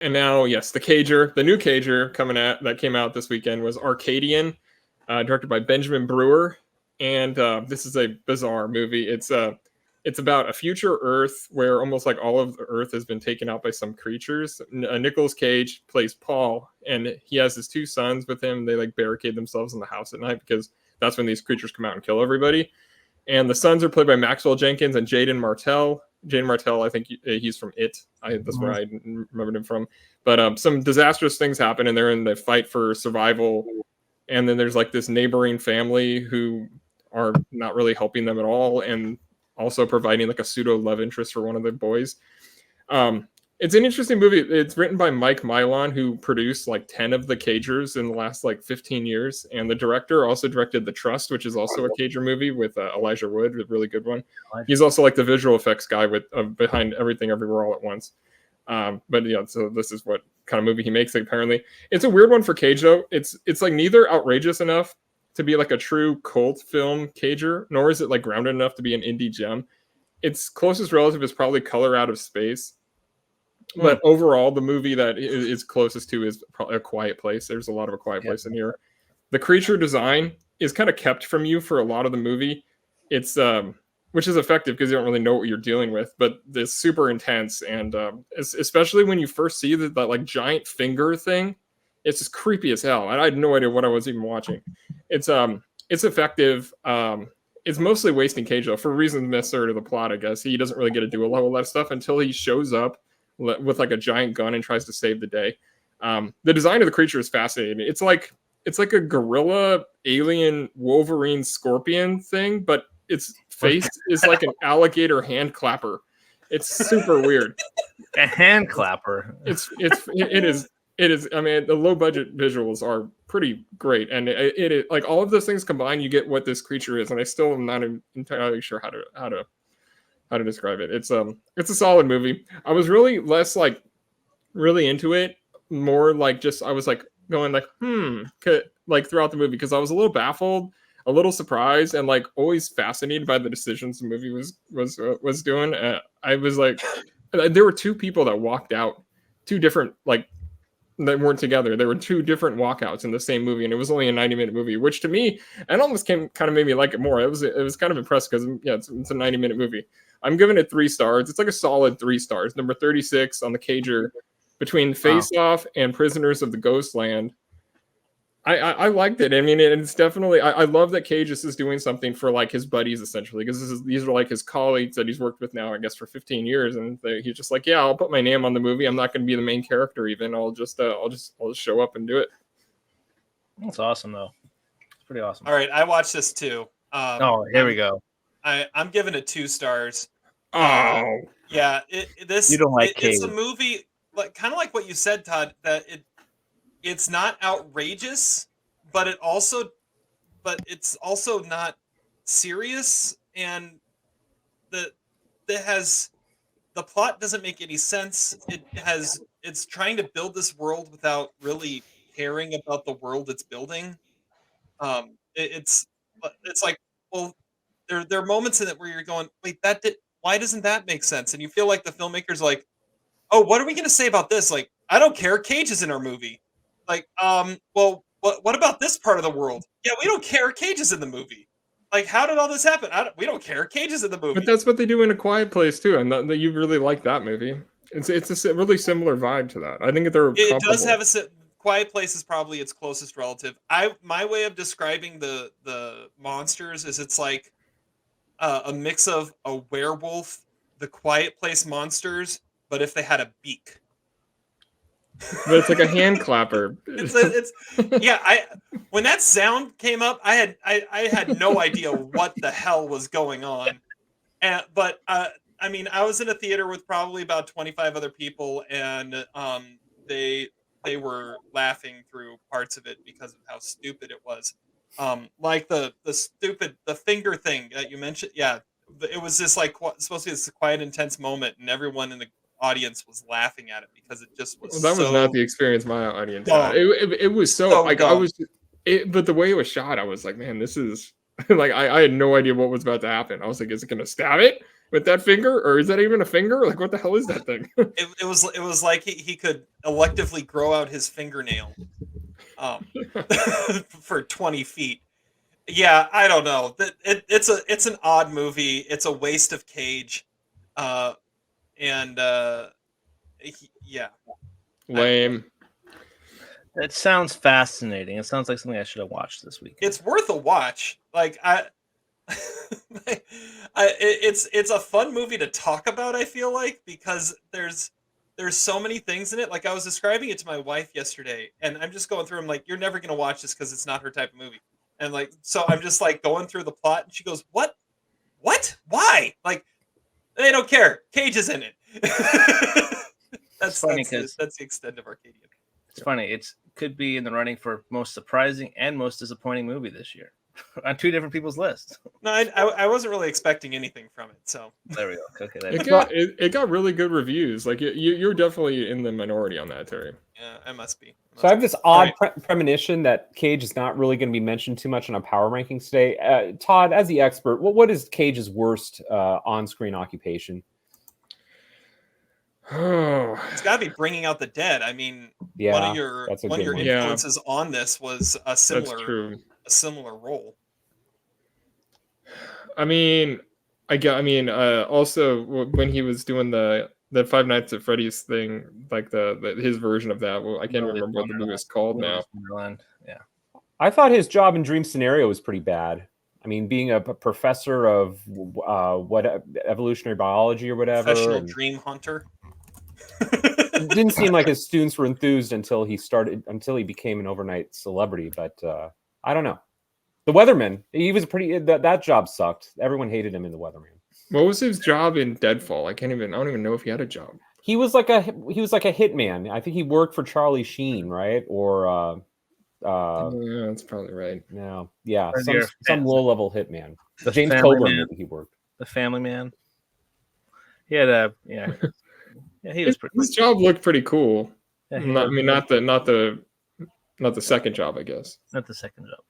And now, yes, the new Cager that came out this weekend was Arcadian, directed by Benjamin Brewer, and this is a bizarre movie. It's about a future Earth where almost like all of the Earth has been taken out by some creatures. Nicolas Cage plays Paul, and he has his two sons with him. They like barricade themselves in the house at night because that's when these creatures come out and kill everybody. And the sons are played by Maxwell Jenkins and Jaeden Martell. Jaeden Martell, I think he's from It. That's where I remembered him from. But some disastrous things happen, and they're in the fight for survival. And then there's like this neighboring family who are not really helping them at all, and also providing like a pseudo love interest for one of the boys. It's an interesting movie. It's written by Mike Milon, who produced like 10 of the Cagers in the last like 15 years. And the director also directed The Trust, which is also a Cager movie with Elijah Wood, a really good one. He's also like the visual effects guy with behind Everything Everywhere All at Once. But yeah, so this is what kind of movie he makes. Like, apparently, it's a weird one for Cage though. It's like neither outrageous enough to be like a true cult film Cager, nor is it like grounded enough to be an indie gem. Its closest relative is probably Color Out of Space. But overall, the movie that is closest to is probably A Quiet Place. There's a lot of A Quiet Place in here. The creature design is kind of kept from you for a lot of the movie. It's which is effective because you don't really know what you're dealing with. But it's super intense, and especially when you first see that like giant finger thing, it's just creepy as hell. And I had no idea what I was even watching. It's effective. It's mostly wasting Cage though, for reasons necessary to the plot. I guess he doesn't really get to do a whole lot of stuff until he shows up with like a giant gun and tries to save the day. The design of the creature is fascinating. It's like a gorilla alien Wolverine scorpion thing, but its face is like an alligator hand clapper. It's super weird. A hand clapper. It is. I mean, the low budget visuals are pretty great, and it is like all of those things combined, you get what this creature is. And I still am not entirely sure how to describe it. It's a solid movie. I was really less like really into it, more like just I was like going like like throughout the movie because I was a little baffled, a little surprised, and like always fascinated by the decisions the movie was doing. I was like, there were two people that walked out, two different like that weren't together. There were two different walkouts in the same movie, and it was only a 90-minute movie, which to me, it almost kind of made me like it more. It was kind of impressed because it's a 90-minute movie. I'm giving it 3 stars. It's like a solid 3 stars. Number 36 on the Cager, between Face Off and Prisoners of the Ghostland. I liked it. I mean, it's definitely. I love that Cage is doing something for like his buddies essentially, because these are like his colleagues that he's worked with now, I guess, for 15 years, and he's just like, yeah, I'll put my name on the movie. I'm not going to be the main character even. I'll just show up and do it. That's awesome though. It's pretty awesome. All right, I watched this too. Here we go. I'm giving it 2 stars. Oh, yeah. You don't like Cage. It's a movie, like kind of like what you said, Todd. That it's not outrageous, but it's also not serious, and the plot doesn't make any sense. It's trying to build this world without really caring about the world it's building. It's like, well, there are moments in it where you're going, wait, why doesn't that make sense? And you feel like the filmmaker's like, oh, what are we going to say about this? Like, I don't care. Cage is in our movie. Like, well, what about this part of the world? Yeah, we don't care. Cage is in the movie. Like, how did all this happen? We don't care. Cage is in the movie. But that's what they do in A Quiet Place too, and that you really like that movie. It's a really similar vibe to that. I think that it does have Quiet Place is probably its closest relative. My way of describing the monsters is it's like a mix of a werewolf, the Quiet Place monsters, but if they had a beak. But it's like a hand clapper. When that sound came up, I had no idea what the hell was going on. But I mean, I was in a theater with probably about 25 other people, and they were laughing through parts of it because of how stupid it was. Like the finger thing that you mentioned. Yeah, it was just like supposed to be this quiet, intense moment, and everyone in the audience was laughing at it because it just was. Well, that was not the experience my audience had. It was so like dumb. But the way it was shot, I was like, man, this is like I had no idea what was about to happen. I was like, is it gonna stab it? with that finger, or is that even a finger? Like, what the hell is that thing? It was like he could electively grow out his fingernail, um, for 20 feet. Yeah, I don't know. It's an odd movie. It's a waste of Cage, uh, and yeah, Lame. It sounds fascinating. It sounds like something I should have watched this week. it's worth a watch. Like it's a fun movie to talk about. I feel like because there's so many things in it. Like I was describing it to my wife yesterday, and I'm just going through. I'm like, you're never gonna watch this because it's not her type of movie. And like, so I'm just like going through the plot, and she goes, "What? What? Why?" Like, they don't care. Cage is in it. It's funny because that's the extent of Arcadian. it's funny. It's could be in the running for most surprising and most disappointing movie this year on two different people's lists. No, I wasn't really expecting anything from it. So There we go. Okay, It got really good reviews. Like you're definitely in the minority on that, Terry. yeah, I must be. So I have this odd premonition that Cage is not really going to be mentioned too much in our power rankings today. Todd, as the expert, what is Cage's worst on-screen occupation? Oh, It's got to be Bringing Out the Dead. I mean, Yeah, one of your that's a good one. influences on this was a that's true. similar role. I mean, also when he was doing the Five Nights at Freddy's thing, like his version of that. Well, I can't remember what the movie is called now. Yeah. I thought his job in Dream Scenario was pretty bad. I mean, being a professor of what evolutionary biology or whatever. Professional dream hunter. It didn't seem like his students were enthused until he became an overnight celebrity. But I don't know. The Weatherman, he was that job sucked. Everyone hated him in The Weatherman. What was his job in Deadfall? I don't even know if he had a job. He was like a hitman. I think he worked for Charlie Sheen, right? Or Yeah, that's probably right. no, yeah, Or some low level hitman. The James Family Coburn, Man. maybe he worked. The Family Man. He had a yeah. Yeah, he was pretty. His job looked pretty cool. Yeah, Not the second job, I guess. not the second job.